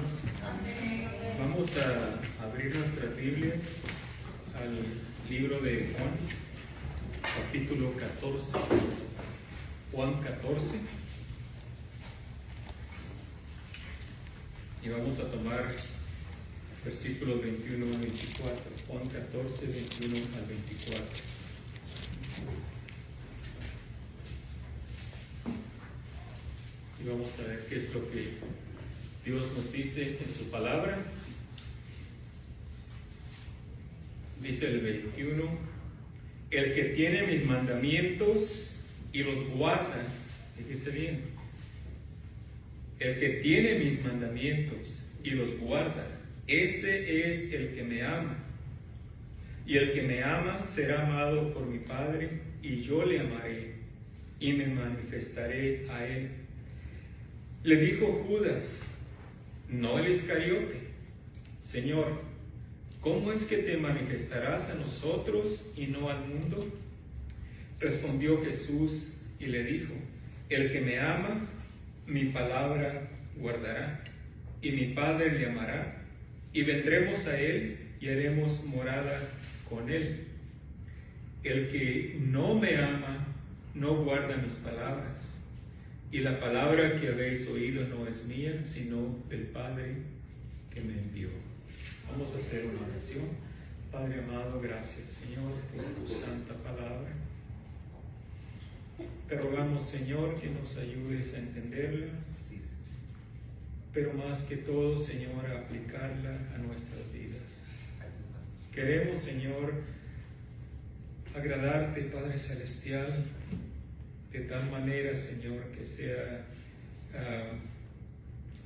hermanos? Vamos a abrir nuestras Biblias al libro de Juan, capítulo 14. Juan 14. Y vamos a tomar versículos 21 al 24. Juan 14, 21 al 24. Y vamos a ver qué es lo que Dios nos dice en su palabra. Dice el 21: el que tiene mis mandamientos y los guarda, fíjese bien, el que tiene mis mandamientos y los guarda, ese es el que me ama. Y el que me ama será amado por mi Padre, y yo le amaré y me manifestaré a él. Le dijo Judas, no el Iscariote: Señor, ¿cómo es que te manifestarás a nosotros y no al mundo? Respondió Jesús y le dijo: el que me ama, mi palabra guardará, y mi Padre le amará, y vendremos a él y haremos morada con él. El que no me ama, no guarda mis palabras. Y la palabra que habéis oído no es mía, sino del Padre que me envió. Vamos a hacer una oración. Padre amado, gracias, Señor, por tu santa palabra. Te rogamos, Señor, que nos ayudes a entenderla, pero más que todo, Señor, a aplicarla a nuestras vidas. Queremos, Señor, agradarte, Padre Celestial, de tal manera, Señor, que sea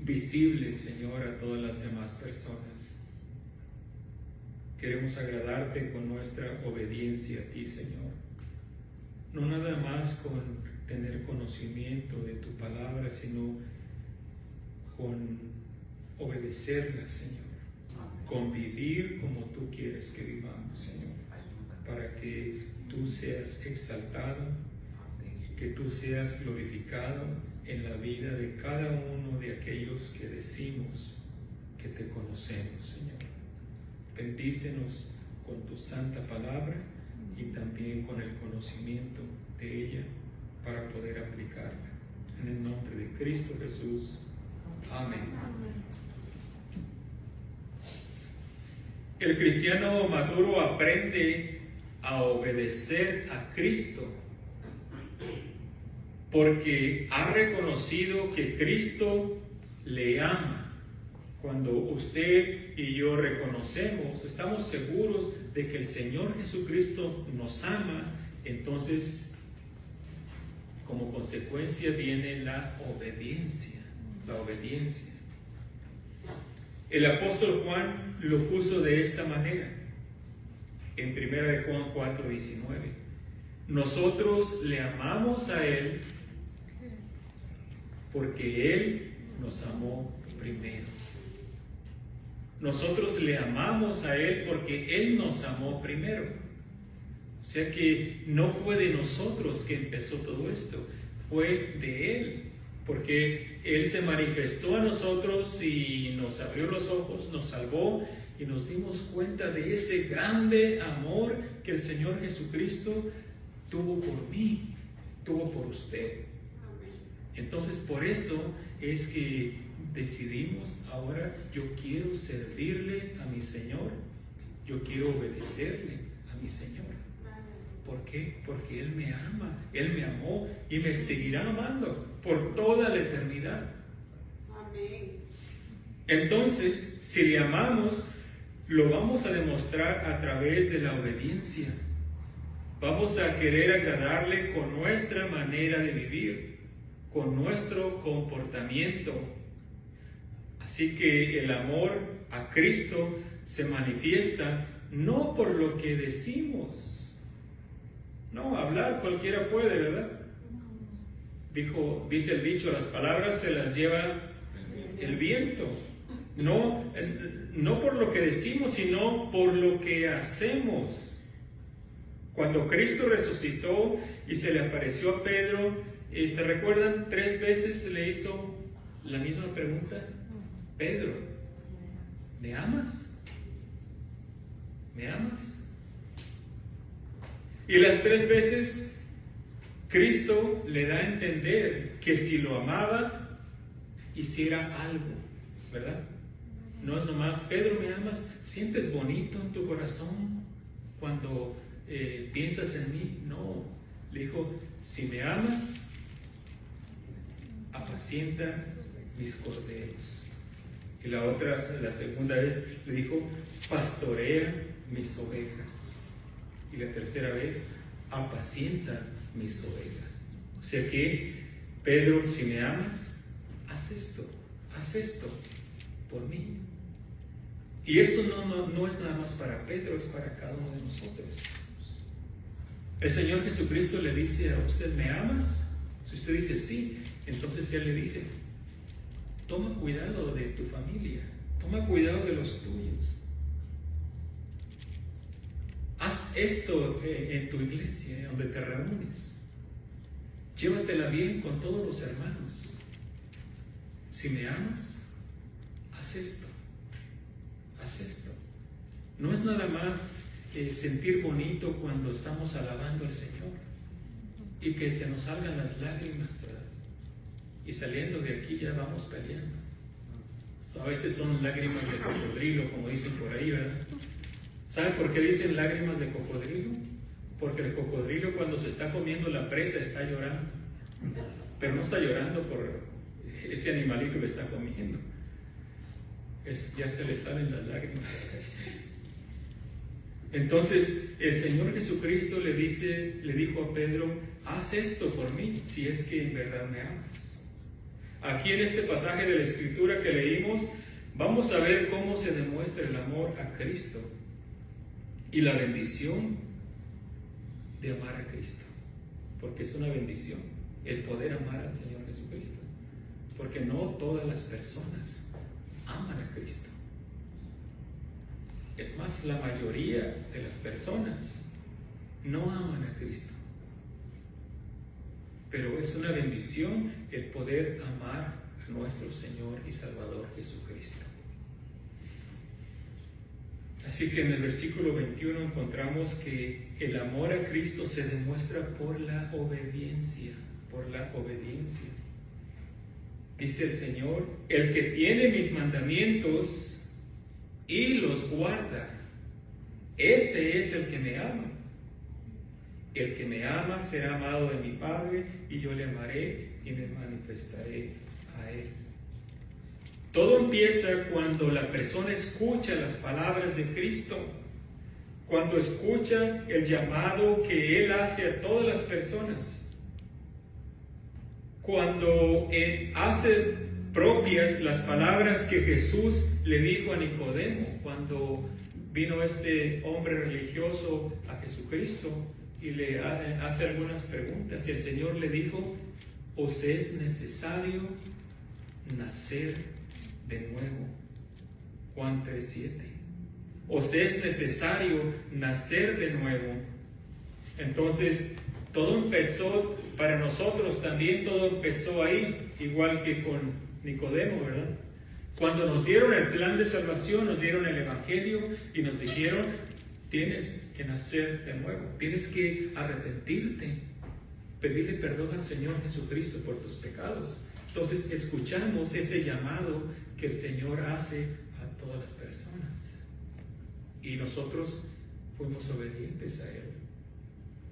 visible, Señor, a todas las demás personas. Queremos agradarte con nuestra obediencia a ti, Señor. No nada más con tener conocimiento de tu palabra, sino con obedecerla, Señor. Con vivir como tú quieres que vivamos, Señor. Para que tú seas exaltado, que tú seas glorificado en la vida de cada uno de aquellos que decimos que te conocemos, Señor. Bendícenos con tu santa palabra y también con el conocimiento de ella para poder aplicarla. En el nombre de Cristo Jesús. Amén. El cristiano maduro aprende a obedecer a Cristo porque ha reconocido que Cristo le ama. Cuando usted y yo reconocemos, estamos seguros de que el Señor Jesucristo nos ama, entonces como consecuencia viene la obediencia. La obediencia. El apóstol Juan lo puso de esta manera en 1 de Juan 4:19. Nosotros le amamos a Él porque Él nos amó primero. Nosotros le amamos a Él porque Él nos amó primero. O sea que no fue de nosotros que empezó todo esto, fue de Él. Porque Él se manifestó a nosotros y nos abrió los ojos, nos salvó y nos dimos cuenta de ese grande amor que el Señor Jesucristo tuvo por mí, tuvo por usted. Entonces por eso es que decidimos ahora, yo quiero servirle a mi Señor, yo quiero obedecerle a mi Señor. ¿Por qué? Porque Él me ama, Él me amó y me seguirá amando por toda la eternidad. Amén. Entonces, si le amamos, lo vamos a demostrar a través de la obediencia. Vamos a querer agradarle con nuestra manera de vivir, con nuestro comportamiento. Así que el amor a Cristo se manifiesta no por lo que decimos. No, hablar cualquiera puede, ¿verdad? Dice el dicho, las palabras se las lleva el viento. No por lo que decimos, sino por lo que hacemos. Cuando Cristo resucitó y se le apareció a Pedro, ¿se recuerdan? 3 veces le hizo la misma pregunta. Pedro, ¿me amas? ¿Me amas? Y las 3 veces Cristo le da a entender que si lo amaba, hiciera algo, ¿verdad? No es nomás, Pedro, ¿me amas? ¿Sientes bonito en tu corazón cuando piensas en mí? No, le dijo, si me amas, apacienta mis corderos. Y la segunda vez le dijo, pastorea mis ovejas. Y la tercera vez, apacienta mis ovejas. O sea que, Pedro, si me amas, haz esto por mí. Y esto no es nada más para Pedro, es para cada uno de nosotros. El Señor Jesucristo le dice a usted, ¿me amas? Si usted dice sí, entonces Él le dice, toma cuidado de tu familia, toma cuidado de los tuyos. Haz esto en tu iglesia, donde te reúnes. Llévatela bien con todos los hermanos. Si me amas, haz esto. Haz esto. No es nada más sentir bonito cuando estamos alabando al Señor y que se nos salgan las lágrimas, ¿verdad? Y saliendo de aquí ya vamos peleando. A veces son lágrimas de cocodrilo, como dicen por ahí, ¿verdad? ¿Sabe por qué dicen lágrimas de cocodrilo? Porque el cocodrilo cuando se está comiendo la presa está llorando, pero no está llorando por ese animalito que está comiendo. Ya se le salen las lágrimas. Entonces el Señor Jesucristo le dijo a Pedro, haz esto por mí, si es que en verdad me amas. Aquí en este pasaje de la Escritura que leímos, vamos a ver cómo se demuestra el amor a Cristo y la bendición de amar a Cristo, porque es una bendición el poder amar al Señor Jesucristo, porque no todas las personas aman a Cristo. Es más, la mayoría de las personas no aman a Cristo. Pero es una bendición el poder amar a nuestro Señor y Salvador Jesucristo. Así que en el versículo 21 encontramos que el amor a Cristo se demuestra por la obediencia, Dice el Señor, el que tiene mis mandamientos y los guarda, ese es el que me ama. El que me ama será amado de mi Padre, y yo le amaré y me manifestaré a él. Todo empieza cuando la persona escucha las palabras de Cristo, cuando escucha el llamado que Él hace a todas las personas, cuando hace propias las palabras que Jesús le dijo a Nicodemo, cuando vino este hombre religioso a Jesucristo y le hace algunas preguntas, y el Señor le dijo, os es necesario nacer de nuevo. Juan 3:7. Os es necesario nacer de nuevo. Entonces, todo empezó para nosotros también, todo empezó ahí, igual que con Nicodemo, ¿verdad? Cuando nos dieron el plan de salvación, nos dieron el Evangelio y nos dijeron, tienes que nacer de nuevo, tienes que arrepentirte, pedirle perdón al Señor Jesucristo por tus pecados. Entonces escuchamos ese llamado que el Señor hace a todas las personas. Y nosotros fuimos obedientes a Él.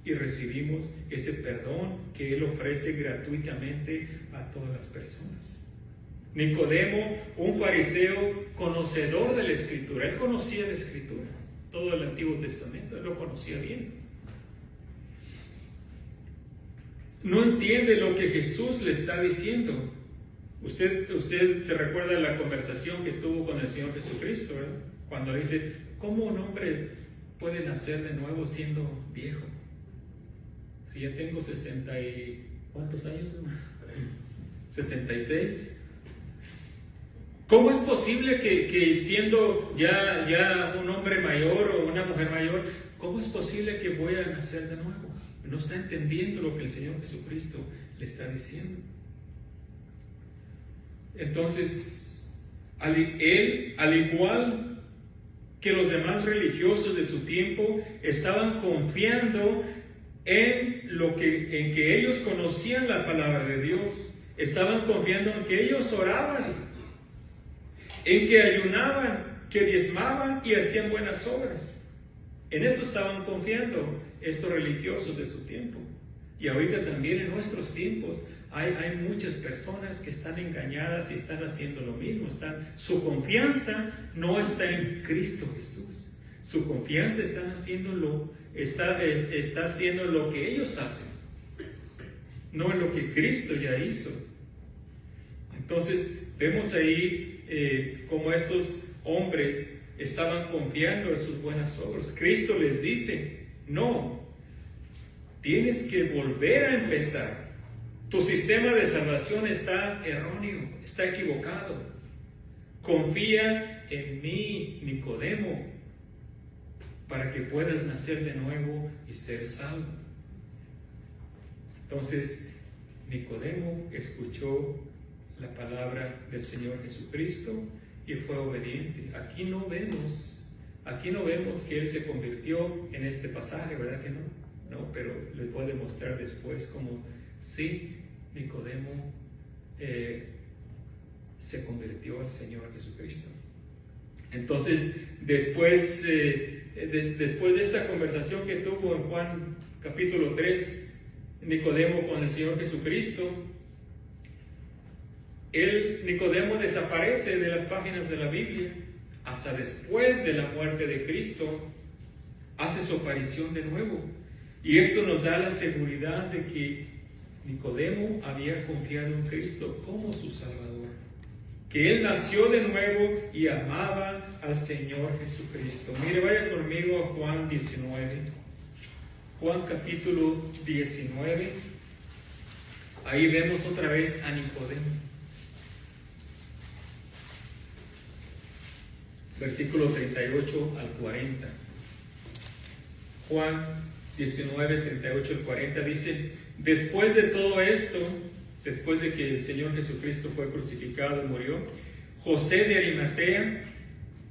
Y recibimos ese perdón que Él ofrece gratuitamente a todas las personas. Nicodemo, un fariseo conocedor de la Escritura. Él conocía la Escritura. Todo el Antiguo Testamento, él lo conocía bien. No entiende lo que Jesús le está diciendo. Usted se recuerda de la conversación que tuvo con el Señor Jesucristo, ¿verdad? Cuando le dice, ¿cómo un hombre puede nacer de nuevo siendo viejo? Si ya tengo 60 y... ¿cuántos años? 66. ¿Cómo es posible que siendo ya un hombre mayor o una mujer mayor, cómo es posible que voy a nacer de nuevo? No está entendiendo lo que el Señor Jesucristo le está diciendo. Entonces, Él, al igual que los demás religiosos de su tiempo, estaban confiando en que ellos conocían la palabra de Dios. Estaban confiando en que ellos oraban, en que ayunaban, que diezmaban y hacían buenas obras. En eso estaban confiando estos religiosos de su tiempo. Y ahorita también en nuestros tiempos hay muchas personas que están engañadas y están haciendo lo mismo. Su confianza no está en Cristo Jesús. Su confianza está haciendo lo que ellos hacen, no en lo que Cristo ya hizo. Entonces vemos ahí como estos hombres estaban confiando en sus buenas obras. Cristo les dice: no, tienes que volver a empezar. Tu sistema de salvación está erróneo, está equivocado. Confía en mí, Nicodemo, para que puedas nacer de nuevo y ser salvo. Entonces, Nicodemo escuchó la palabra del Señor Jesucristo y fue obediente. Aquí no vemos que él se convirtió en este pasaje, ¿verdad que no? No, pero les voy a demostrar después cómo sí, Nicodemo se convirtió al Señor Jesucristo. Entonces, después de esta conversación que tuvo en Juan capítulo 3, Nicodemo con el Señor Jesucristo, Nicodemo desaparece de las páginas de la Biblia hasta después de la muerte de Cristo. Hace su aparición de nuevo. Y esto nos da la seguridad de que Nicodemo había confiado en Cristo como su Salvador, que él nació de nuevo y amaba al Señor Jesucristo. Mire, vaya conmigo a Juan 19, Juan capítulo 19. Ahí vemos otra vez a Nicodemo. Versículo 38 al 40. Juan 19, 38 al 40 dice: después de todo esto, después de que el Señor Jesucristo fue crucificado y murió, José de Arimatea,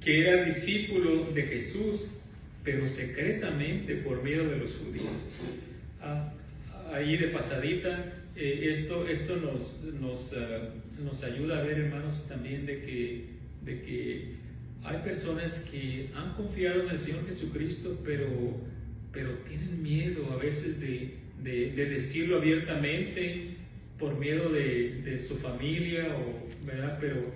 que era discípulo de Jesús, pero secretamente por miedo de los judíos. Ahí de pasadita, esto nos ayuda a ver, hermanos, también de que hay personas que han confiado en el Señor Jesucristo, pero tienen miedo a veces de decirlo abiertamente por miedo de su familia, ¿verdad? Pero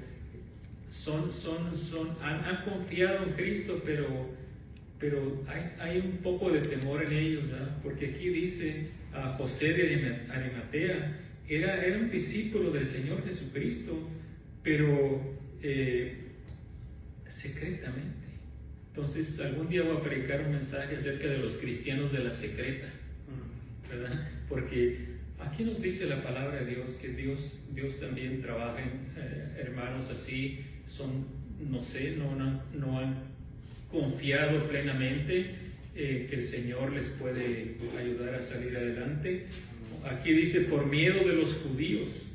han confiado en Cristo, pero hay un poco de temor en ellos, ¿verdad? Porque aquí dice a José de Arimatea, era un discípulo del Señor Jesucristo, pero secretamente. Entonces, algún día voy a predicar un mensaje acerca de los cristianos de la secreta, ¿verdad? Porque aquí nos dice la palabra de Dios que Dios también trabaja en hermanos así, no han confiado plenamente que el Señor les puede ayudar a salir adelante. Aquí dice por miedo de los judíos,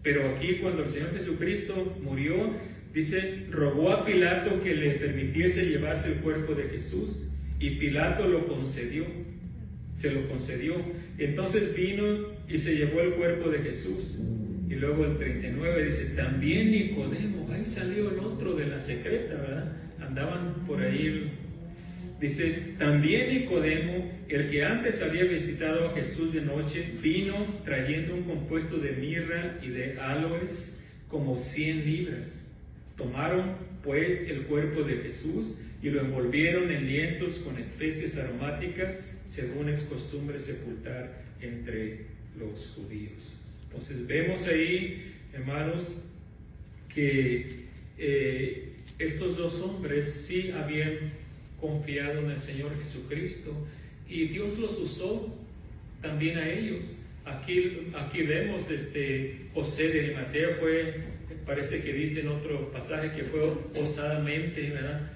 pero aquí cuando el Señor Jesucristo murió, dice, rogó a Pilato que le permitiese llevarse el cuerpo de Jesús, y Pilato se lo concedió. Entonces vino y se llevó el cuerpo de Jesús. Y luego el 39 dice, también Nicodemo, ahí salió el otro de la secreta, ¿verdad? Andaban por ahí. Dice, también Nicodemo, el que antes había visitado a Jesús de noche, vino trayendo un compuesto de mirra y de aloes, como 100 libras. Tomaron pues el cuerpo de Jesús y lo envolvieron en lienzos con especies aromáticas, según es costumbre sepultar entre los judíos. Entonces vemos ahí, hermanos, que estos dos hombres sí habían confiado en el Señor Jesucristo y Dios los usó también a ellos. Aquí vemos José de Arimatea parece que dice en otro pasaje que fue osadamente, ¿verdad?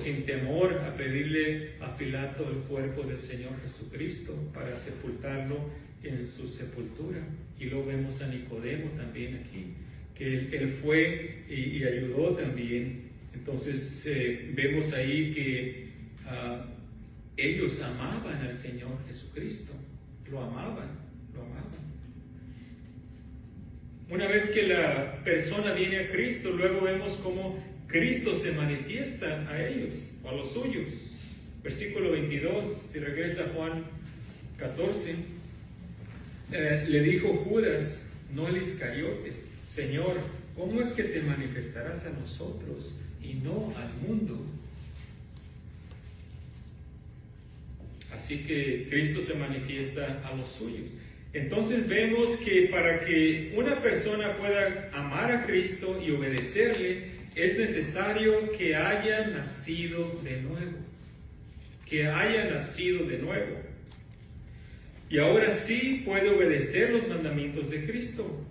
Sin temor a pedirle a Pilato el cuerpo del Señor Jesucristo para sepultarlo en su sepultura. Y luego vemos a Nicodemo también aquí, que él fue y ayudó también. Entonces vemos ahí que ellos amaban al Señor Jesucristo, lo amaban. Una vez que la persona viene a Cristo, luego vemos cómo Cristo se manifiesta a ellos, o a los suyos. Versículo 22, si regresa a Juan 14, le dijo Judas, no el Iscariote, Señor, ¿cómo es que te manifestarás a nosotros y no al mundo? Así que Cristo se manifiesta a los suyos. Entonces vemos que para que una persona pueda amar a Cristo y obedecerle, es necesario que haya nacido de nuevo. Que haya nacido de nuevo. Y ahora sí puede obedecer los mandamientos de Cristo.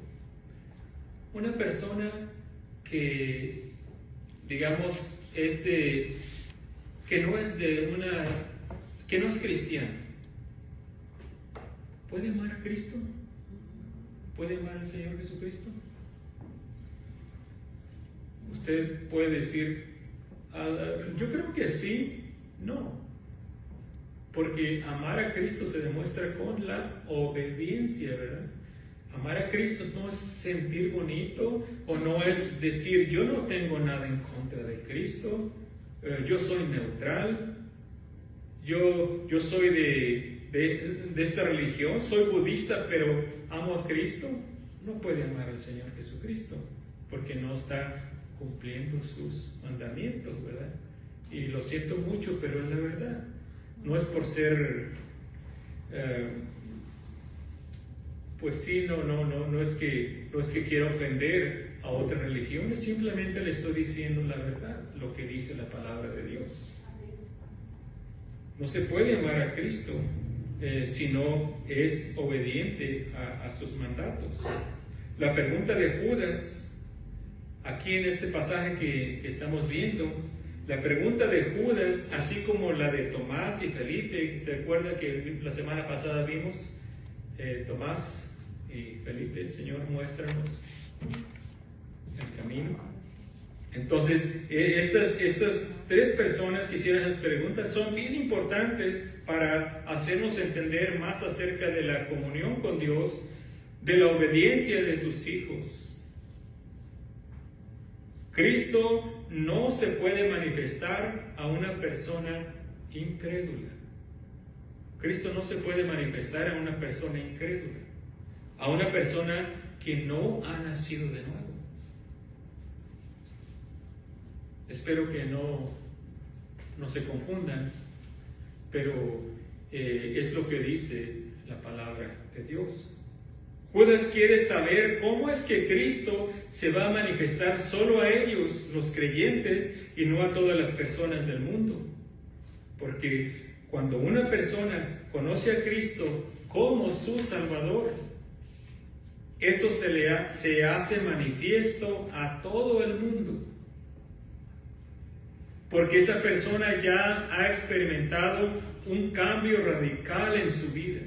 Una persona que, digamos, que no es cristiana, ¿puede amar a Cristo? ¿Puede amar al Señor Jesucristo? Usted puede decir, yo creo que sí, no. Porque amar a Cristo se demuestra con la obediencia, ¿verdad? Amar a Cristo no es sentir bonito o no es decir, yo no tengo nada en contra de Cristo, yo soy neutral, yo soy de esta religión, soy budista, pero amo a Cristo. No puede amar al Señor Jesucristo porque no está cumpliendo sus mandamientos, ¿verdad? Y lo siento mucho, pero es la verdad. No es por ser, pues sí, no es que quiera ofender a otras religiones, simplemente le estoy diciendo la verdad, lo que dice la palabra de Dios. No se puede amar a Cristo si no es obediente a sus mandatos. La pregunta de Judas, aquí en este pasaje que estamos viendo, la pregunta de Judas, así como la de Tomás y Felipe, ¿se acuerda que la semana pasada vimos? Tomás y Felipe, Señor, muéstranos el camino. Entonces, estas tres personas que hicieron esas preguntas son bien importantes para hacernos entender más acerca de la comunión con Dios, de la obediencia de sus hijos. Cristo no se puede manifestar a una persona incrédula. Cristo no se puede manifestar a una persona incrédula, a una persona que no ha nacido de nuevo. Espero que no se confundan, pero es lo que dice la palabra de Dios. Judas quiere saber cómo es que Cristo se va a manifestar solo a ellos, los creyentes, y no a todas las personas del mundo. Porque cuando una persona conoce a Cristo como su Salvador, eso se hace manifiesto a todo el mundo. Porque esa persona ya ha experimentado un cambio radical en su vida.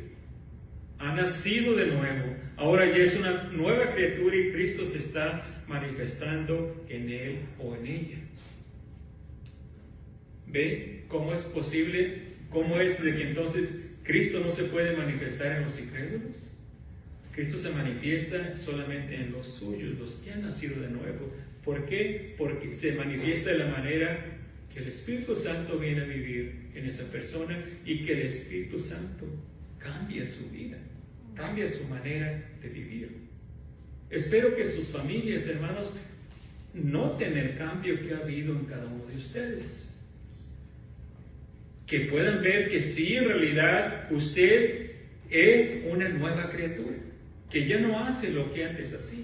Ha nacido de nuevo. Ahora ya es una nueva criatura y Cristo se está manifestando en él o en ella. ¿Ve cómo es posible? ¿Cómo es de que entonces Cristo no se puede manifestar en los incrédulos? Cristo se manifiesta solamente en los suyos, los que han nacido de nuevo. ¿Por qué? Porque se manifiesta de la manera que el Espíritu Santo viene a vivir en esa persona y que el Espíritu Santo cambia su vida, cambia su manera de vivir. Espero que sus familias, hermanos, noten el cambio que ha habido en cada uno de ustedes. Que puedan ver que sí, en realidad, usted es una nueva criatura, que ya no hace lo que antes hacía.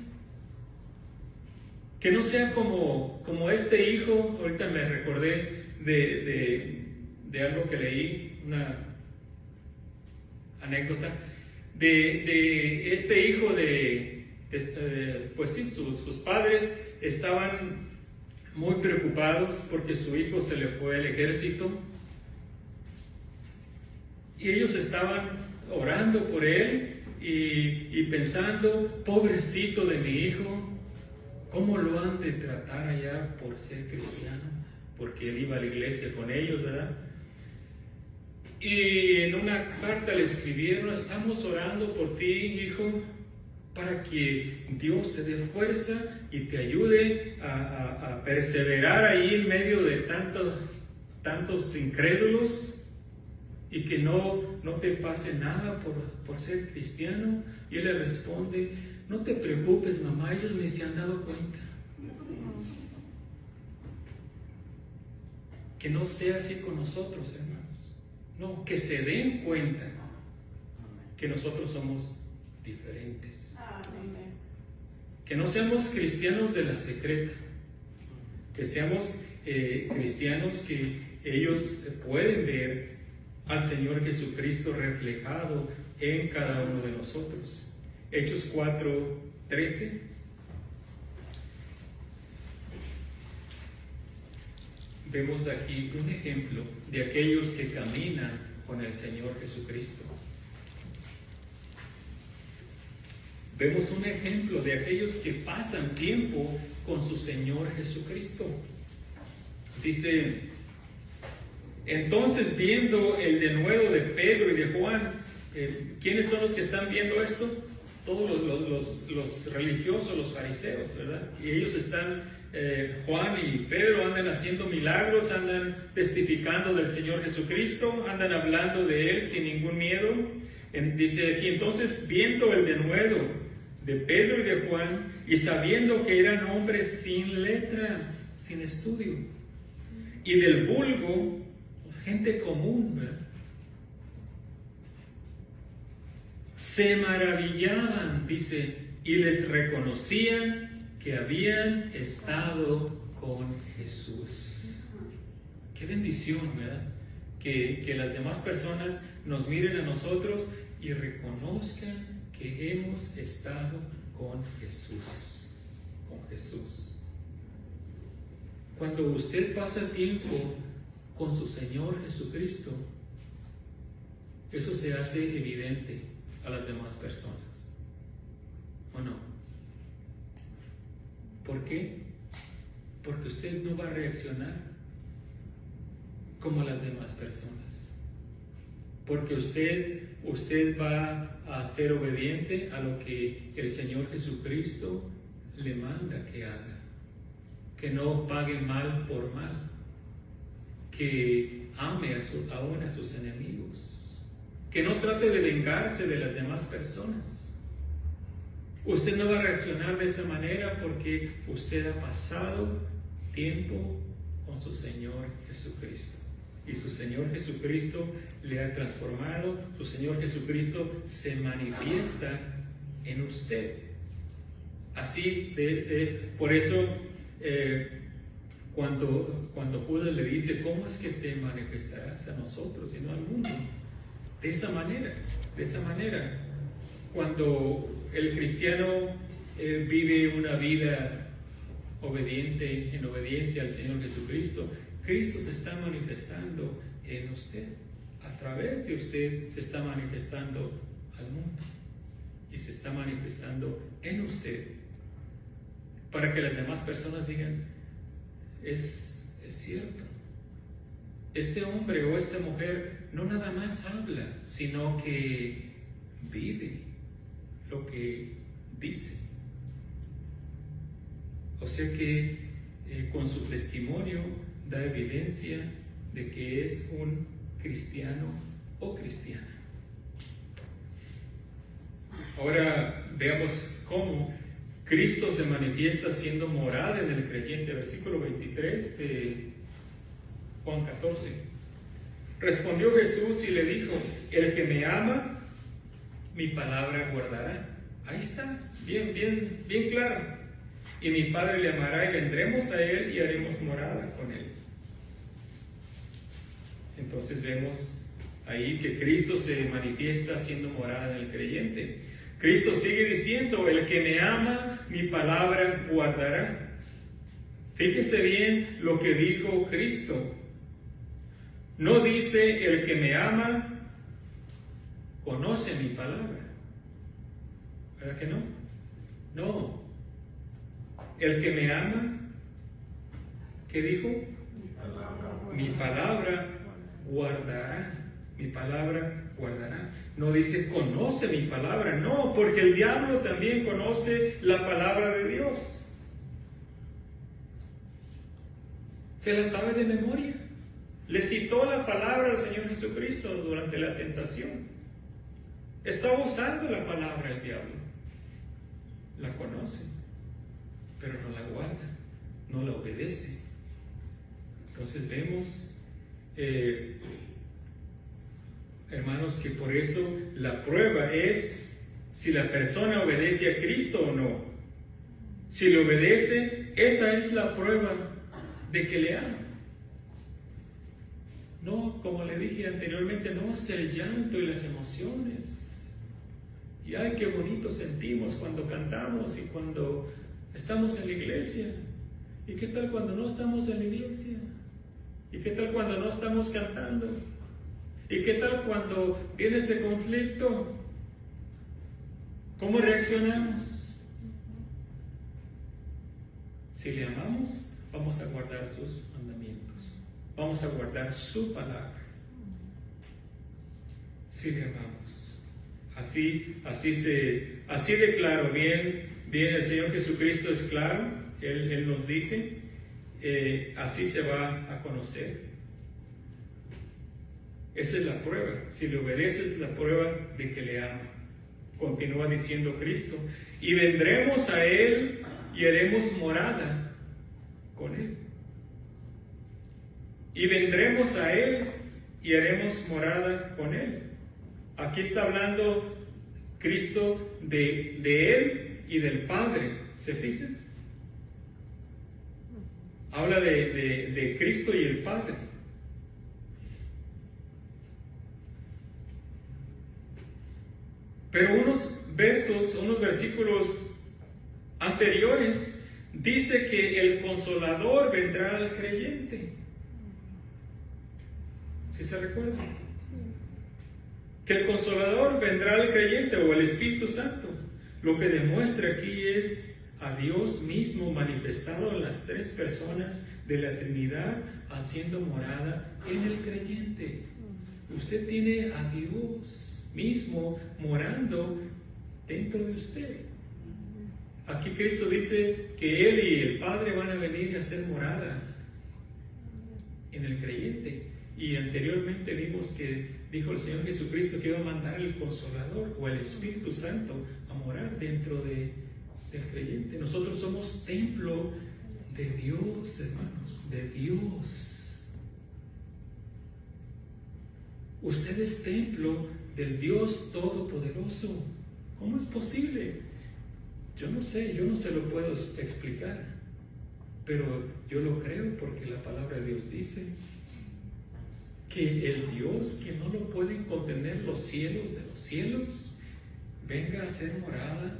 Que no sea como este hijo. Ahorita me recordé de algo que leí, una anécdota, de este hijo pues sí, sus padres estaban muy preocupados porque su hijo se le fue al ejército y ellos estaban orando por él y pensando, pobrecito de mi hijo, ¿Cómo lo han de tratar allá por ser cristiano? Porque él iba a la iglesia con ellos, ¿verdad? Y en una carta le escribieron: estamos orando por ti, hijo, para que Dios te dé fuerza y te ayude a perseverar ahí en medio de tantos incrédulos, y que no te pase nada por ser cristiano. Y él le responde: no te preocupes, mamá, ellos ni se han dado cuenta. Que no sea así con nosotros, hermanos. No, que se den cuenta que nosotros somos diferentes. Que no seamos cristianos de la secreta, que seamos cristianos que ellos pueden ver al Señor Jesucristo reflejado en cada uno de nosotros. Hechos 4:13. Vemos aquí un ejemplo de aquellos que caminan con el Señor Jesucristo. Vemos un ejemplo de aquellos que pasan tiempo con su Señor Jesucristo. Dice: entonces, viendo el denuedo de Pedro y de Juan, ¿quiénes son los que están viendo esto? Todos los religiosos, los fariseos, ¿verdad? Y ellos están, Juan y Pedro andan haciendo milagros, andan testificando del Señor Jesucristo, andan hablando de Él sin ningún miedo. Dice aquí: entonces, viendo el denuedo de Pedro y de Juan, y sabiendo que eran hombres sin letras, sin estudio, y del vulgo, gente común, ¿verdad?, se maravillaban, dice, y les reconocían que habían estado con Jesús. Qué bendición, ¿verdad? Que las demás personas nos miren a nosotros y reconozcan que hemos estado con Jesús. Con Jesús. Cuando usted pasa tiempo con su Señor Jesucristo, eso se hace evidente a las demás personas, ¿o no? ¿Por qué? Porque usted no va a reaccionar como las demás personas, porque usted va a ser obediente a lo que el Señor Jesucristo le manda que haga, que no pague mal por mal, que ame aún a sus enemigos, que no trate de vengarse de las demás personas. Usted no va a reaccionar de esa manera porque usted ha pasado tiempo con su Señor Jesucristo. Y su Señor Jesucristo le ha transformado, su Señor Jesucristo se manifiesta en usted. Así, por eso, cuando Judas le dice: ¿cómo es que te manifestarás a nosotros y no al mundo? De esa manera, cuando el cristiano vive una vida obediente, en obediencia al Señor Jesucristo, Cristo se está manifestando en usted. A través de usted se está manifestando al mundo y se está manifestando en usted, para que las demás personas digan: es cierto, este hombre o esta mujer no nada más habla, sino que vive lo que dice. O sea que con su testimonio da evidencia de que es un cristiano o cristiana. Ahora veamos cómo Cristo se manifiesta siendo morada en el creyente. Versículo 23 de Juan 14. Respondió Jesús y le dijo: el que me ama, mi palabra guardará. Ahí está, bien claro. Y mi Padre le amará y vendremos a Él y haremos morada con Él. Entonces vemos ahí que Cristo se manifiesta siendo morada en el creyente. Cristo sigue diciendo: el que me ama, mi palabra guardará. Fíjese bien lo que dijo Cristo. No dice: el que me ama, conoce mi palabra. ¿Verdad que no? No. El que me ama, ¿qué dijo? Mi palabra guardará. Mi palabra guardará. No dice conoce mi palabra, no, porque el diablo también conoce la palabra de Dios. Se la sabe de memoria. Le citó la palabra al Señor Jesucristo durante la tentación. Estaba usando la palabra el diablo. La conoce, pero no la guarda, no la obedece. Entonces vemos, hermanos, que por eso la prueba es si la persona obedece a Cristo o no. Si le obedece, esa es la prueba de que le ama. No, como le dije anteriormente, no es el llanto y las emociones. Y ay, qué bonito sentimos cuando cantamos y cuando estamos en la iglesia. ¿Y qué tal cuando no estamos en la iglesia? ¿Y qué tal cuando no estamos cantando? ¿Y qué tal cuando viene ese conflicto? ¿Cómo reaccionamos? Si le amamos, vamos a guardar sus mandamientos. Vamos a guardar su palabra. Si le amamos. Así de claro, bien el Señor Jesucristo es claro, Él nos dice, así se va a conocer. Esa es la prueba. Si le obedeces, la prueba de que le ama. Continúa diciendo Cristo. Y vendremos a Él y haremos morada con Él. Y vendremos a Él y haremos morada con Él. Aquí está hablando Cristo de Él y del Padre. ¿Se fijan? Habla de Cristo y el Padre. Pero unos versículos anteriores dice que el Consolador vendrá al creyente. ¿Sí se recuerdan? Que el Consolador vendrá al creyente o el Espíritu Santo. Lo que demuestra aquí es a Dios mismo manifestado en las tres personas de la Trinidad haciendo morada en el creyente. Usted tiene a Dios mismo morando dentro de usted. Aquí Cristo dice que Él y el Padre van a venir a hacer morada en el creyente. Y anteriormente vimos que dijo el Señor Jesucristo que iba a mandar el Consolador o el Espíritu Santo a morar dentro del creyente. Nosotros somos templo de Dios, hermanos, de Dios. Usted es templo del Dios Todopoderoso. ¿Cómo es posible? Yo no sé, yo no se lo puedo explicar, pero yo lo creo porque la palabra de Dios dice que el Dios que no lo pueden contener los cielos de los cielos, venga a ser morada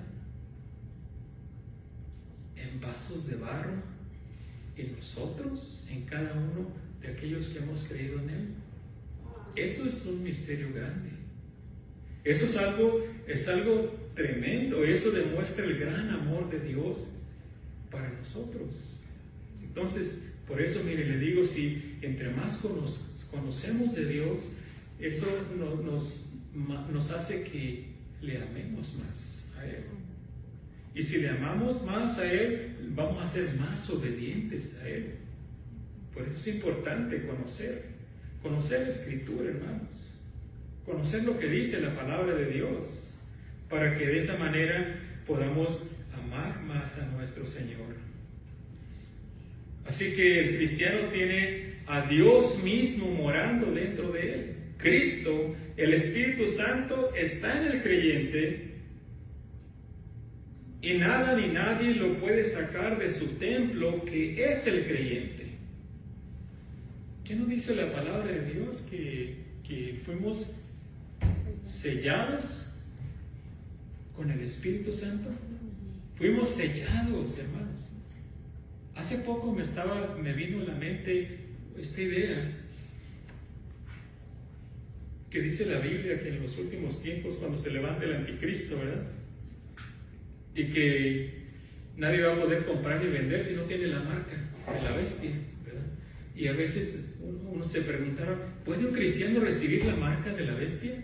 en vasos de barro, en nosotros, en cada uno de aquellos que hemos creído en Él. Eso es un misterio grande. Eso es algo tremendo. Eso demuestra el gran amor de Dios para nosotros. Entonces, por eso, mire, le digo, si entre más conocemos de Dios, eso nos hace que le amemos más a Él. Y si le amamos más a Él, vamos a ser más obedientes a Él. Por eso es importante conocer la Escritura, hermanos. Conocer lo que dice la palabra de Dios, para que de esa manera podamos amar más a nuestro Señor. Así que el cristiano tiene a Dios mismo morando dentro de él. Cristo, el Espíritu Santo, está en el creyente y nada ni nadie lo puede sacar de su templo, que es el creyente. ¿Qué nos dice la palabra de Dios? Que fuimos sellados con el Espíritu Santo. Fuimos sellados, hermanos. Hace poco me vino a la mente esta idea que dice la Biblia que en los últimos tiempos, cuando se levante el anticristo, ¿verdad? Y que nadie va a poder comprar y vender si no tiene la marca de la bestia, ¿verdad? Y a veces uno se preguntaba, ¿puede un cristiano recibir la marca de la bestia?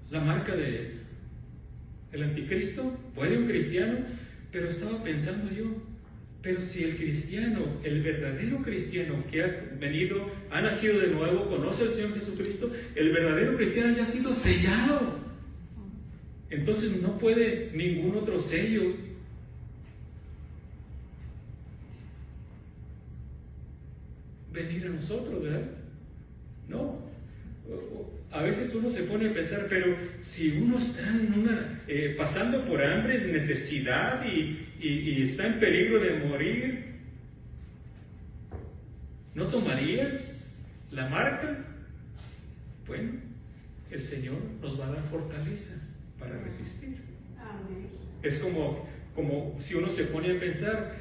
¿La marca del anticristo? ¿Puede un cristiano? Pero estaba pensando yo, pero si el cristiano, el verdadero cristiano que ha venido, ha nacido de nuevo, conoce al Señor Jesucristo, el verdadero cristiano ya ha sido sellado. Entonces no puede ningún otro sello venir a nosotros, ¿verdad? No. A veces uno se pone a pensar, pero si uno está en pasando por hambre, necesidad y está en peligro de morir, ¿no tomarías la marca? Bueno, el Señor nos va a dar fortaleza para resistir. Amén. Es como si uno se pone a pensar,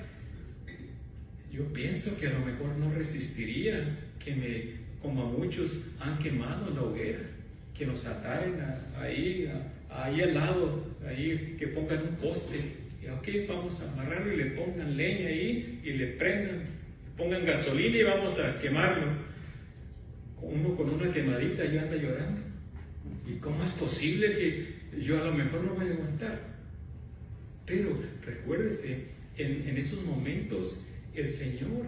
yo pienso que a lo mejor no resistiría como a muchos han quemado en la hoguera, que nos ataren ahí al lado, ahí que pongan un poste, y ok, vamos a amarrarlo y le pongan leña ahí y le prendan, pongan gasolina y vamos a quemarlo. Uno con una quemadita ya anda llorando. ¿Y cómo es posible que yo a lo mejor no voy a aguantar? Pero recuérdese, en esos momentos el Señor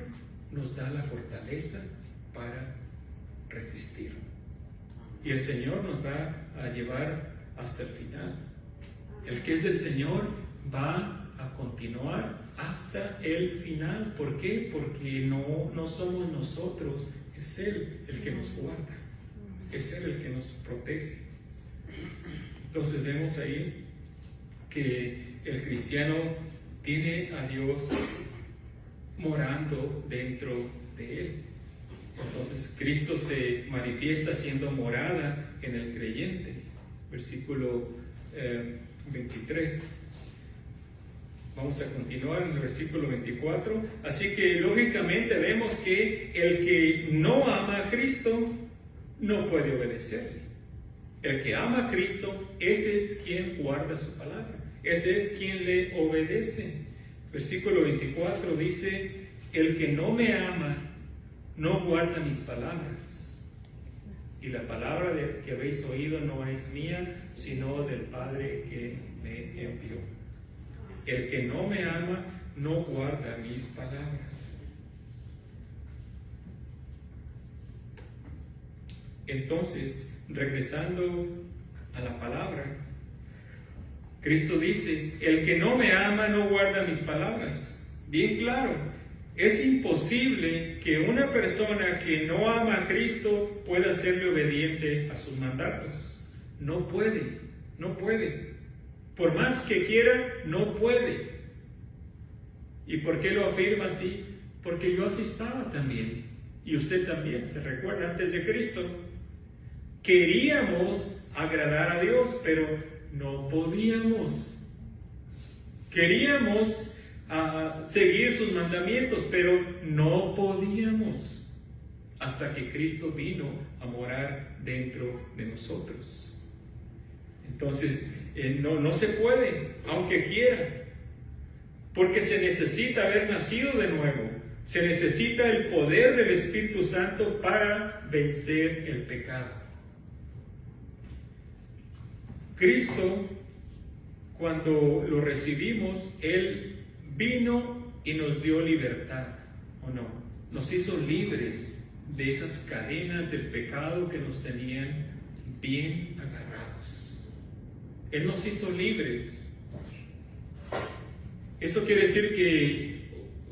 nos da la fortaleza para resistir. Y el Señor nos va a llevar hasta el final. El que es del Señor va a continuar hasta el final. ¿Por qué? Porque no somos nosotros, es Él el que nos guarda, es Él el que nos protege. Entonces vemos ahí que el cristiano tiene a Dios morando dentro de él. Entonces Cristo se manifiesta siendo morada en el creyente. Versículo 23. Vamos a continuar en el versículo 24. Así que lógicamente vemos que el que no ama a Cristo no puede obedecerle. El que ama a Cristo, ese es quien guarda su palabra, ese es quien le obedece. Versículo 24 dice: el que no me ama no guarda mis palabras, y la palabra que habéis oído no es mía, sino del Padre que me envió. El que no me ama no guarda mis palabras. Entonces, regresando a la palabra, Cristo dice: el que no me ama no guarda mis palabras. Bien claro, es imposible que una persona que no ama a Cristo pueda serle obediente a sus mandatos. No puede, no puede. Por más que quiera, no puede. ¿Y por qué lo afirma así? Porque yo así estaba también. Y usted también, se recuerda, antes de Cristo. Queríamos agradar a Dios, pero no podíamos. Queríamos seguir sus mandamientos, pero no podíamos, hasta que Cristo vino a morar dentro de nosotros. Entonces, no se puede, aunque quiera, porque se necesita haber nacido de nuevo, se necesita el poder del Espíritu Santo para vencer el pecado. Cristo, cuando lo recibimos, Él vino y nos dio libertad, ¿o no? Nos hizo libres de esas cadenas del pecado que nos tenían bien agarrados. Él nos hizo libres. ¿Eso quiere decir que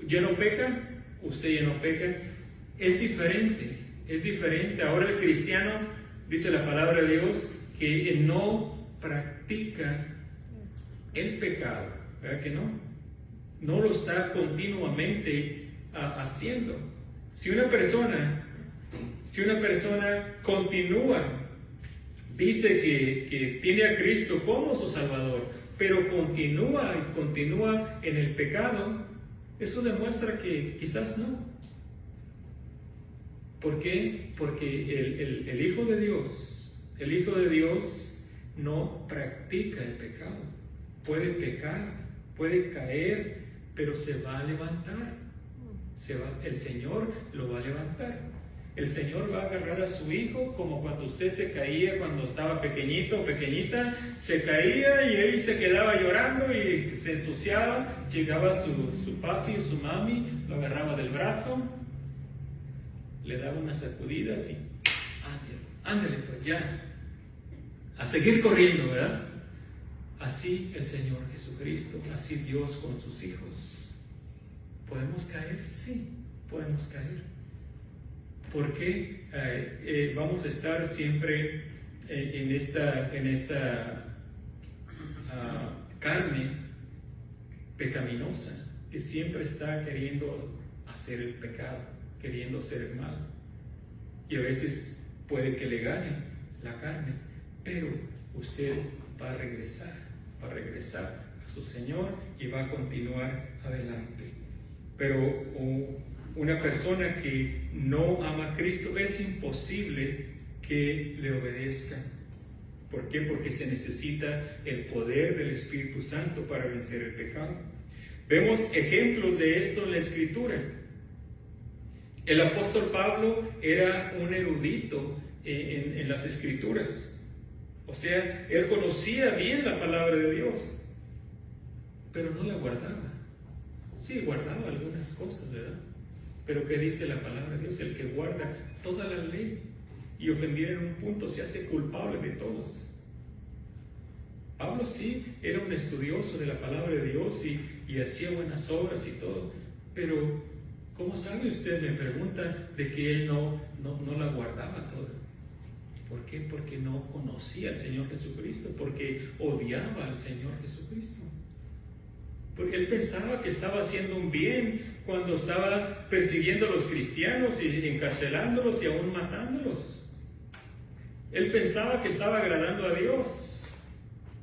ya no peca? ¿Usted ya no peca? Es diferente, es diferente. Ahora el cristiano, dice la palabra de Dios, que no practica el pecado, ¿verdad que no? No lo está continuamente haciendo. Si una persona continúa, dice que tiene a Cristo como su Salvador, pero continúa en el pecado, eso demuestra que quizás no. ¿Por qué? Porque el Hijo de Dios no practica el pecado. Puede pecar, puede caer, pero se va a levantar. El Señor lo va a levantar. El Señor va a agarrar a su hijo como cuando usted se caía cuando estaba pequeñito o pequeñita, se caía y ahí se quedaba llorando y se ensuciaba. Llegaba su papi o su mami, lo agarraba del brazo, le daba unas sacudidas y ándale pues ya, a seguir corriendo, ¿verdad? Así el Señor Jesucristo, así Dios con sus hijos. ¿Podemos caer? Sí, podemos caer. Porque vamos a estar siempre en esta carne pecaminosa que siempre está queriendo hacer el pecado, queriendo hacer el mal. Y a veces puede que le gane la carne, pero usted va a regresar a su Señor y va a continuar adelante. Pero una persona que no ama a Cristo, es imposible que le obedezca. ¿Por qué? Porque se necesita el poder del Espíritu Santo para vencer el pecado. Vemos ejemplos de esto en la Escritura. El apóstol Pablo era un erudito en las Escrituras. O sea, él conocía bien la palabra de Dios, pero no la guardaba. Sí, guardaba algunas cosas, ¿verdad? Pero ¿qué dice la palabra de Dios? El que guarda toda la ley y ofendiera en un punto se hace culpable de todos. Pablo sí era un estudioso de la palabra de Dios y hacía buenas obras y todo, pero ¿cómo sabe usted? Me pregunta de que él no la guardaba toda. ¿Por qué? Porque no conocía al Señor Jesucristo, porque odiaba al Señor Jesucristo. Porque él pensaba que estaba haciendo un bien cuando estaba persiguiendo a los cristianos y encarcelándolos y aún matándolos. Él pensaba que estaba agradando a Dios,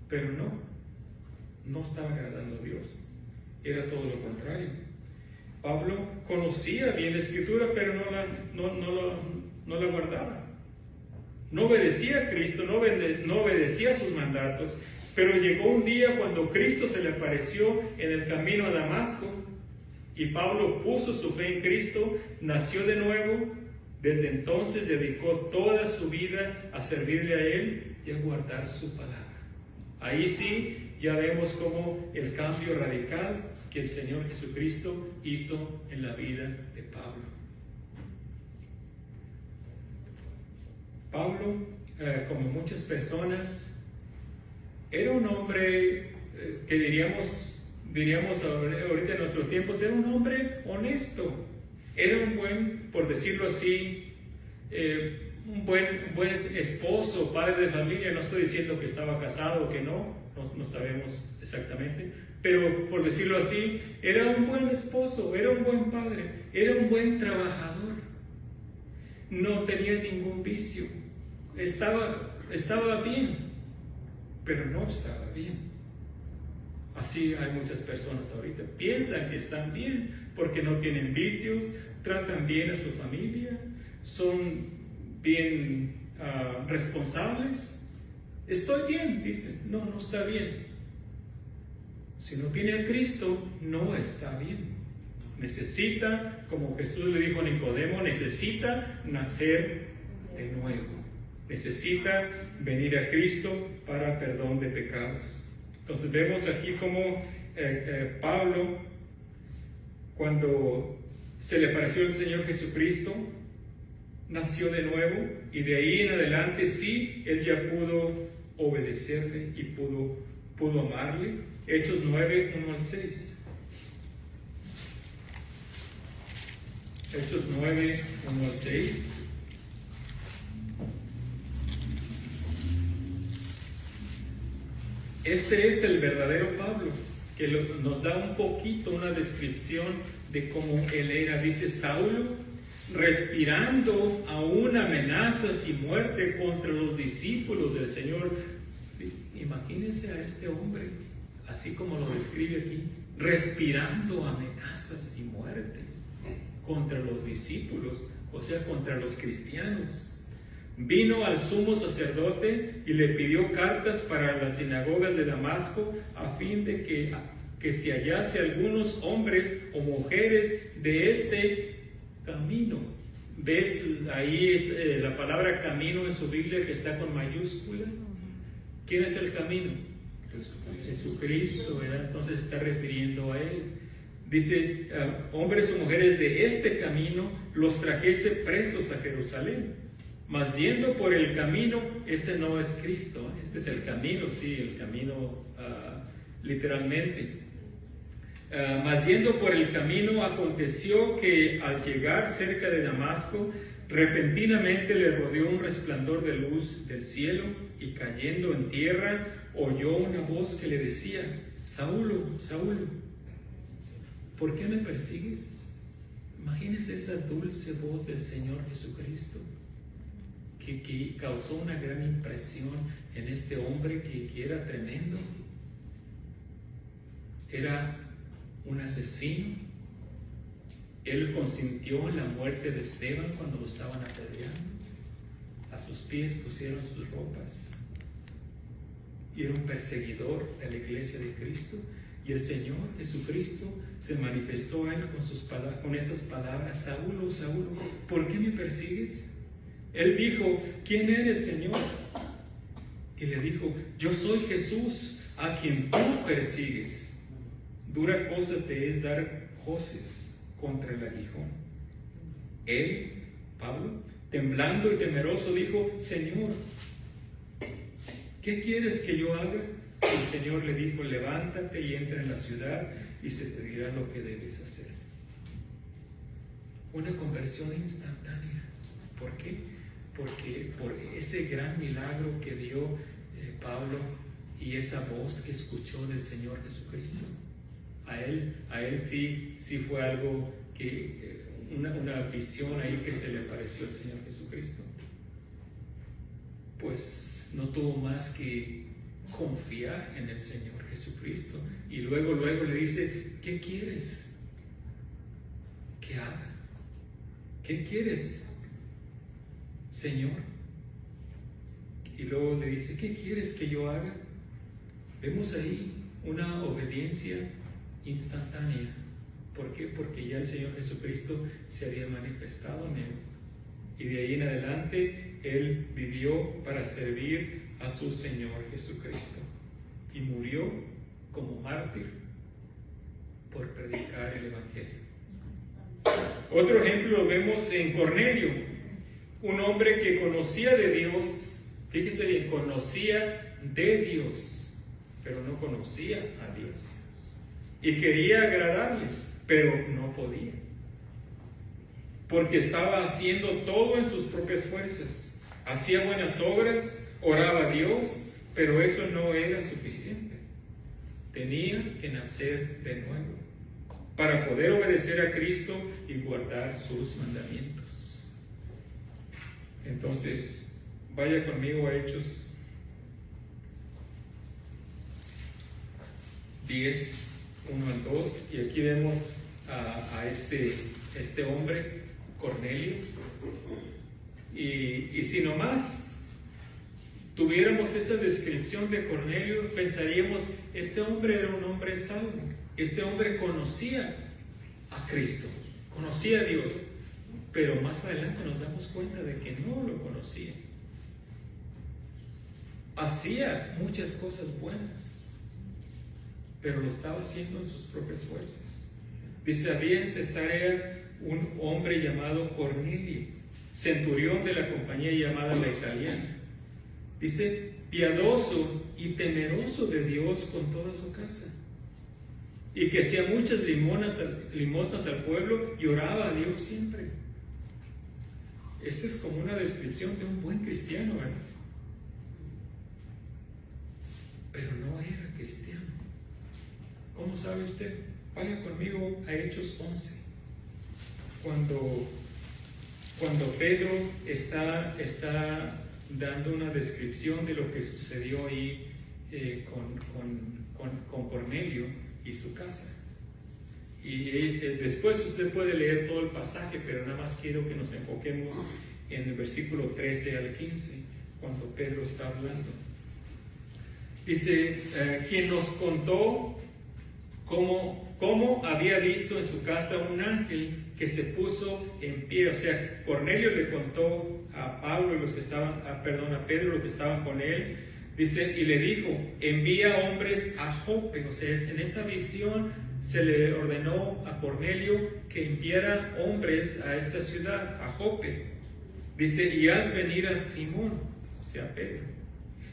pero no estaba agradando a Dios. Era todo lo contrario. Pablo conocía bien la Escritura, pero no la guardaba. No obedecía a Cristo, no obedecía a sus mandatos. Pero llegó un día cuando Cristo se le apareció en el camino a Damasco y Pablo puso su fe en Cristo, nació de nuevo. Desde entonces dedicó toda su vida a servirle a Él y a guardar su palabra. Ahí sí ya vemos como el cambio radical que el Señor Jesucristo hizo en la vida de Pablo. Pablo, como muchas personas, era un hombre que diríamos ahorita en nuestros tiempos, era un hombre honesto. Era un buen, por decirlo así, un buen esposo, padre de familia. No estoy diciendo que estaba casado o que no sabemos exactamente, pero por decirlo así, era un buen esposo, era un buen padre, era un buen trabajador. No tenía ningún vicio, estaba bien, pero no estaba bien. Así hay muchas personas ahorita, piensan que están bien porque no tienen vicios, tratan bien a su familia, son bien responsables. Estoy bien, dicen. No está bien. Si no viene a Cristo, no está bien. Necesita, como Jesús le dijo a Nicodemo, necesita nacer de nuevo. Necesita venir a Cristo para perdón de pecados. Entonces vemos aquí como Pablo, cuando se le apareció el Señor Jesucristo, nació de nuevo, y de ahí en adelante sí, él ya pudo obedecerle y pudo amarle. Hechos 9, 1 al 6. Hechos 9, 1 al 6. Este es el verdadero Pablo, que nos da un poquito una descripción de cómo él era. Dice: Saulo, respirando aún amenazas y muerte contra los discípulos del Señor. Imagínense a este hombre, así como lo describe aquí, respirando amenazas y muerte contra los discípulos, o sea, contra los cristianos. Vino al sumo sacerdote y le pidió cartas para las sinagogas de Damasco a fin de que que si hallase algunos hombres o mujeres de este camino. ¿Ves ahí la palabra camino en su Biblia que está con mayúscula? ¿Quién es el camino? Jesucristo, ¿verdad? Entonces está refiriendo a Él. Dice, hombres o mujeres de este camino los trajese presos a Jerusalén. Mas yendo por el camino, este no es Cristo, este es el camino, sí, el camino literalmente. Mas yendo por el camino, aconteció que al llegar cerca de Damasco, repentinamente le rodeó un resplandor de luz del cielo, y cayendo en tierra, oyó una voz que le decía: Saulo, Saulo, ¿por qué me persigues? Imagínense esa dulce voz del Señor Jesucristo, que causó una gran impresión en este hombre que era tremendo. Era un asesino. Él consintió en la muerte de Esteban cuando lo estaban apedreando. A sus pies pusieron sus ropas. Y era un perseguidor de la iglesia de Cristo. Y el Señor Jesucristo se manifestó a él con estas palabras: Saulo, Saulo, ¿por qué me persigues? Él dijo: ¿quién eres, Señor? Y le dijo: yo soy Jesús, a quien tú persigues. Dura cosa te es dar hoces contra el aguijón. Él, Pablo, temblando y temeroso, dijo: Señor, ¿qué quieres que yo haga? El Señor le dijo: levántate y entra en la ciudad, y se te dirá lo que debes hacer. Una conversión instantánea. ¿Por qué? Porque por ese gran milagro que dio Pablo y esa voz que escuchó del Señor Jesucristo. A él sí fue algo que, una visión ahí que se le apareció al Señor Jesucristo. Pues no tuvo más que confiar en el Señor Jesucristo. Y luego le dice: ¿qué quieres que haga? ¿Qué quieres, Señor? Y luego le dice: ¿qué quieres que yo haga? Vemos ahí una obediencia instantánea. ¿Por qué? Porque ya el Señor Jesucristo se había manifestado en él. Y de ahí en adelante él vivió para servir a su Señor Jesucristo. Y murió como mártir por predicar el Evangelio. Otro ejemplo lo vemos en Cornelio, un hombre que conocía de Dios. Fíjese bien, conocía de Dios, pero no conocía a Dios. Y quería agradarle, pero no podía. Porque estaba haciendo todo en sus propias fuerzas. Hacía buenas obras, oraba a Dios, pero eso no era suficiente. Tenía que nacer de nuevo para poder obedecer a Cristo y guardar sus mandamientos. Entonces, vaya conmigo a Hechos 10, 1 al 2, y aquí vemos a este hombre, Cornelio, y si nomás tuviéramos esa descripción de Cornelio, pensaríamos: este hombre era un hombre salvo, este hombre conocía a Cristo, conocía a Dios, pero más adelante nos damos cuenta de que no lo conocía. Hacía muchas cosas buenas, pero lo estaba haciendo en sus propias fuerzas. Dice: había en Cesarea un hombre llamado Cornelio, centurión de la compañía llamada la Italiana. Dice: piadoso y temeroso de Dios con toda su casa, y que hacía muchas limosnas al pueblo y oraba a Dios siempre. Esta es como una descripción de un buen cristiano, ¿verdad? Pero no era cristiano. ¿Cómo sabe usted? Vaya conmigo a Hechos 11. Cuando Pedro está dando una descripción de lo que sucedió ahí con Cornelio y su casa. Y después usted puede leer todo el pasaje, pero nada más quiero que nos enfoquemos en el versículo 13 al 15, cuando Pedro está hablando. Dice: quien nos contó Como había visto en su casa un ángel que se puso en pie. O sea, Cornelio le contó a Pablo y los que estaban, a Pedro, los que estaban con él, dice, y le dijo, envía hombres a Jope. O sea, en esa visión se le ordenó a Cornelio que enviara hombres a esta ciudad, a Jope. Dice, y haz venir a Simón, o sea, Pedro,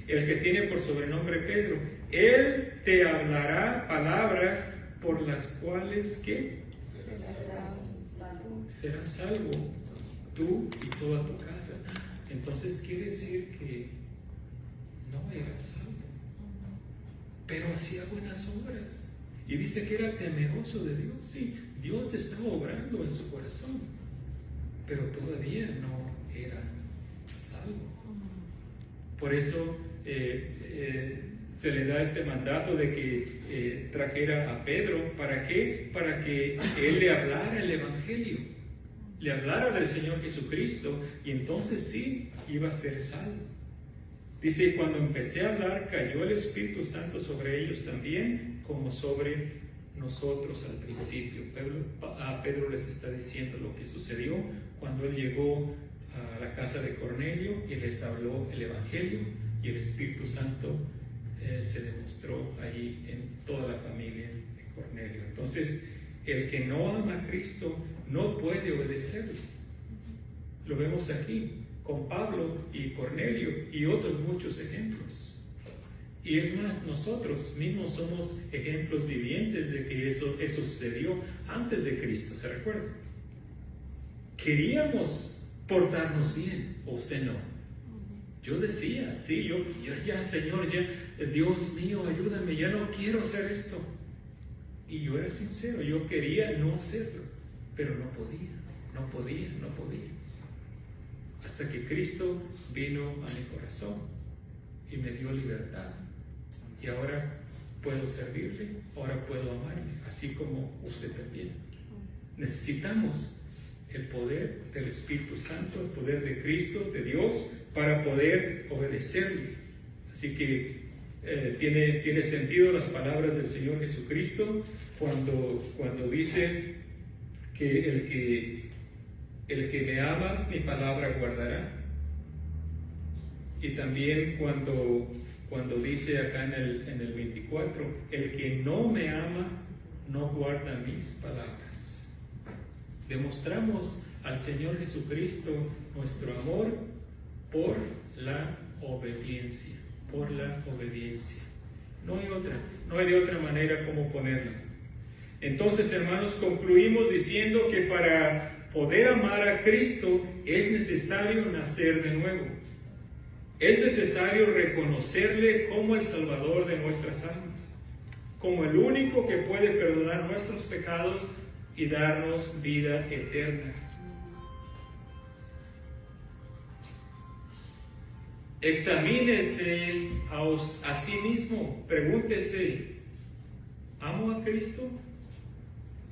el que tiene por sobrenombre Pedro. Él te hablará palabras por las cuales, ¿qué? Serás salvo, tú y toda tu casa. Entonces quiere decir que no era salvo, pero hacía buenas obras. Y dice que era temeroso de Dios. Sí, Dios estaba obrando en su corazón, pero todavía no era salvo. Por eso se le da este mandato de que trajera a Pedro. ¿Para qué? Para que él le hablara el Evangelio, le hablara del Señor Jesucristo, y entonces sí iba a ser salvo. Dice, cuando empecé a hablar, cayó el Espíritu Santo sobre ellos también, como sobre nosotros al principio. A Pedro les está diciendo lo que sucedió cuando él llegó a la casa de Cornelio y les habló el Evangelio, y el Espíritu Santo se demostró allí en toda la familia de Cornelio. Entonces, el que no ama a Cristo no puede obedecerlo. Lo vemos aquí con Pablo y Cornelio y otros muchos ejemplos. Y es más, nosotros mismos somos ejemplos vivientes de que eso sucedió antes de Cristo. ¿Se recuerda? Queríamos portarnos bien, o usted no. Yo decía, sí, yo ya, Señor, ya, Dios mío, ayúdame, ya no quiero hacer esto. Y yo era sincero, yo quería no hacerlo, pero no podía. Hasta que Cristo vino a mi corazón y me dio libertad. Y ahora puedo servirle, ahora puedo amarle, así como usted también. Necesitamos el poder del Espíritu Santo, el poder de Cristo, de Dios, para poder obedecerle. Así que tiene sentido las palabras del Señor Jesucristo cuando dice que el que me ama, mi palabra guardará. Y también cuando dice acá en el 24, el que no me ama, no guarda mis palabras. Demostramos al Señor Jesucristo nuestro amor por la obediencia, No hay de otra manera como ponerlo. Entonces, hermanos, concluimos diciendo que para poder amar a Cristo es necesario nacer de nuevo. Es necesario reconocerle como el Salvador de nuestras almas, como el único que puede perdonar nuestros pecados y darnos vida eterna. Examínese a sí mismo, pregúntese, ¿amo a Cristo?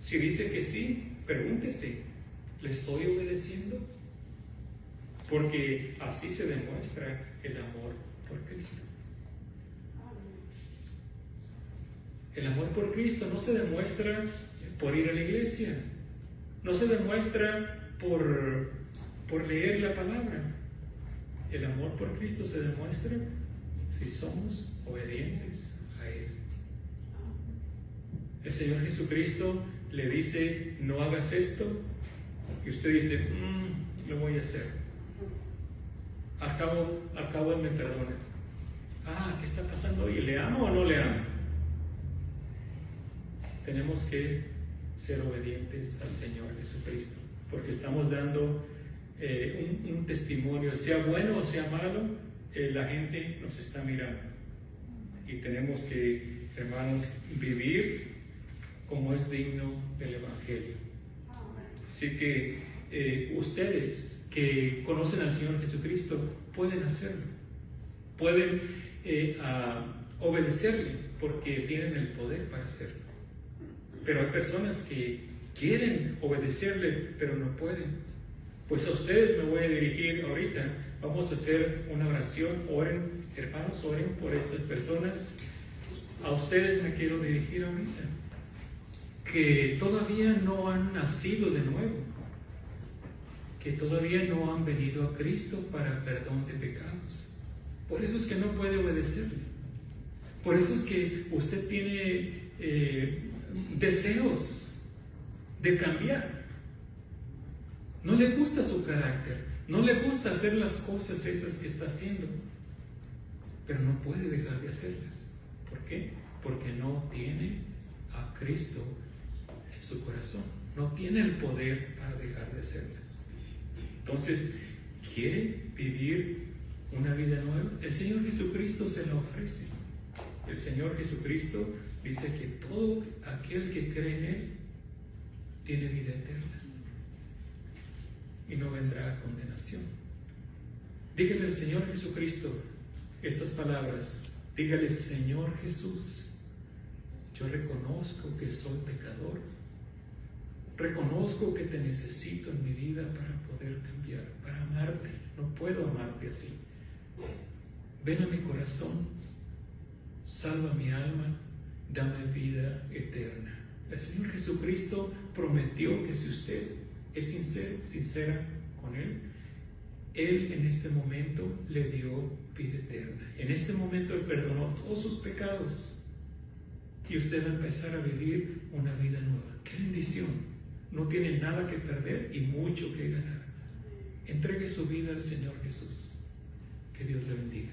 Si dice que sí, pregúntese, ¿le estoy obedeciendo? Porque así se demuestra el amor por Cristo. El amor por Cristo no se demuestra por ir a la iglesia, no se demuestra por leer la palabra. El amor por Cristo se demuestra si somos obedientes a Él. El Señor Jesucristo le dice, no hagas esto, y usted dice, lo voy a hacer. Al cabo Él me perdona. ¿Qué está pasando hoy? ¿Le amo o no le amo? Tenemos que ser obedientes al Señor Jesucristo, porque estamos dando un testimonio, sea bueno o sea malo, la gente nos está mirando. Y tenemos que, hermanos, vivir como es digno del Evangelio. Así que ustedes que conocen al Señor Jesucristo pueden hacerlo, pueden obedecerle, porque tienen el poder para hacerlo. Pero hay personas que quieren obedecerle, pero no pueden. Pues a ustedes me voy a dirigir ahorita. Vamos a hacer una oración. Oren, hermanos, oren por estas personas. A ustedes me quiero dirigir ahorita. que todavía no han nacido de nuevo, que todavía no han venido a Cristo para perdón de pecados. Por eso es que no puede obedecerle. Por eso es que usted tiene deseos de cambiar. No le gusta su carácter, no le gusta hacer las cosas esas que está haciendo, pero no puede dejar de hacerlas. ¿Por qué? Porque no tiene a Cristo en su corazón, no tiene el poder para dejar de hacerlas. Entonces, ¿quiere vivir una vida nueva? El Señor Jesucristo se la ofrece. El Señor Jesucristo dice que todo aquel que cree en Él tiene vida eterna y no vendrá a condenación. Dígale al Señor Jesucristo estas palabras. Dígale: Señor Jesús, yo reconozco que soy pecador. Reconozco que te necesito en mi vida para poder cambiar, para amarte. No puedo amarte así. Ven a mi corazón, salva mi alma, dame vida eterna. El Señor Jesucristo prometió que si usted es sincera con Él, Él en este momento le dio vida eterna. En este momento Él perdonó todos sus pecados y usted va a empezar a vivir una vida nueva. ¡Qué bendición! No tiene nada que perder y mucho que ganar. Entregue su vida al Señor Jesús. Que Dios le bendiga.